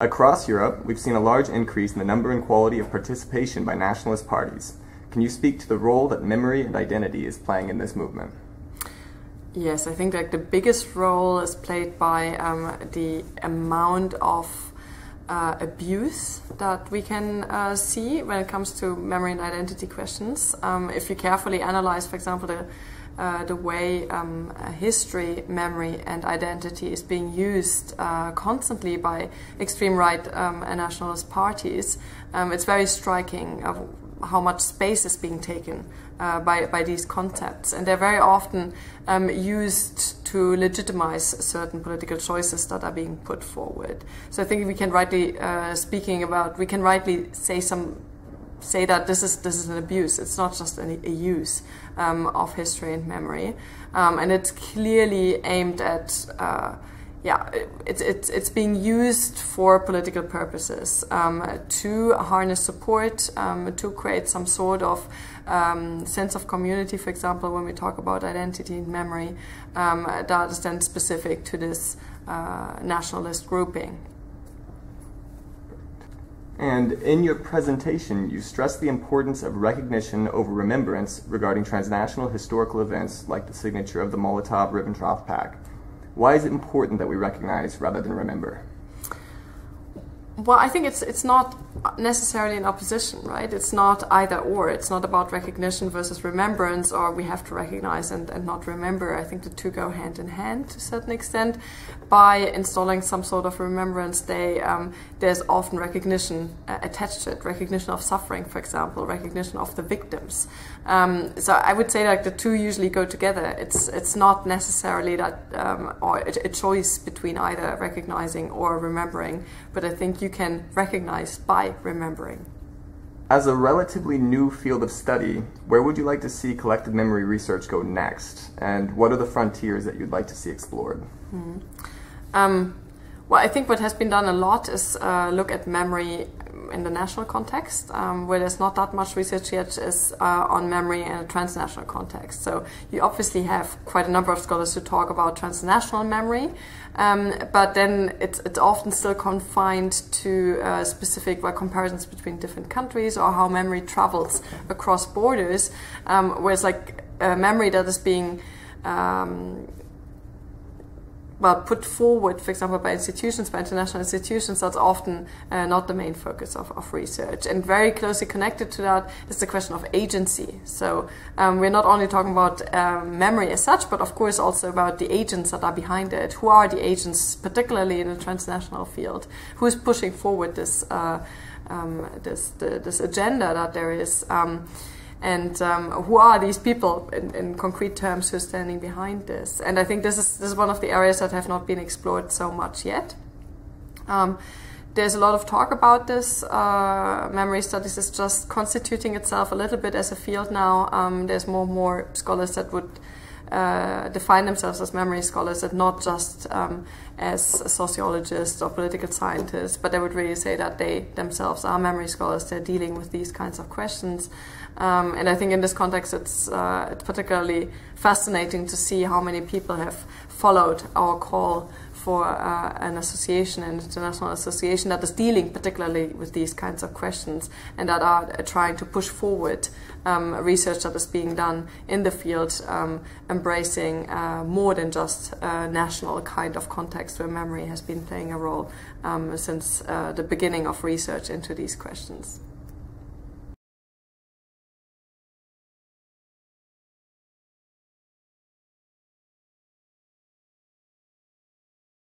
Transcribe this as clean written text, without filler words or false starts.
Across Europe, we've seen a large increase in the number and quality of participation by nationalist parties. Can you speak to the role that memory and identity is playing in this movement? Yes, I think like the biggest role is played by the amount of abuse that we can see when it comes to memory and identity questions. If you carefully analyze, for example, the way history, memory and identity is being used constantly by extreme right and nationalist parties, it's very striking of how much space is being taken by these concepts, and they're very often used to legitimize certain political choices that are being put forward. So I think we can rightly we can rightly say that this is an abuse. It's not just a use of history and memory, and it's clearly aimed at it's being used for political purposes, to harness support, to create some sort of sense of community, for example, when we talk about identity and memory, that is then specific to this nationalist grouping. And in your presentation, you stressed the importance of recognition over remembrance regarding transnational historical events like the signature of the Molotov-Ribbentrop Pact. Why is it important that we recognize rather than remember? Well, I think it's not necessarily in opposition, right? It's not either or. It's not about recognition versus remembrance, or we have to recognize and not remember. I think the two go hand in hand to a certain extent. By installing some sort of Remembrance Day, there's often recognition attached to it, recognition of suffering, for example, recognition of the victims. So I would say like the two usually go together. It's not necessarily that or a choice between either recognizing or remembering, but I think you can recognize by remembering. As a relatively new field of study, where would you like to see collective memory research go next? And what are the frontiers that you'd like to see explored? Well, I think what has been done a lot is look at memory in the national context, where there's not that much research yet is on memory in a transnational context. So you obviously have quite a number of scholars who talk about transnational memory, but then it's often still confined to specific comparisons between different countries or how memory travels across borders, whereas like memory that is being put forward, for example, by institutions, by international institutions, that's often not the main focus of research. And very closely connected to that is the question of agency. So we're not only talking about memory as such, but of course also about the agents that are behind it. Who are the agents, particularly in the transnational field? Who is pushing forward this this agenda that there is? And who are these people in concrete terms who are standing behind this? And I think this is one of the areas that have not been explored so much yet. There's a lot of talk about this. Memory studies is just constituting itself a little bit as a field now. There's more and more scholars that would define themselves as memory scholars, and not just as sociologists or political scientists, but they would really say that they themselves are memory scholars. They're dealing with these kinds of questions. And I think in this context it's particularly fascinating to see how many people have followed our call for an association, an international association that is dealing particularly with these kinds of questions and that are trying to push forward research that is being done in the field, embracing more than just a national kind of context where memory has been playing a role since the beginning of research into these questions.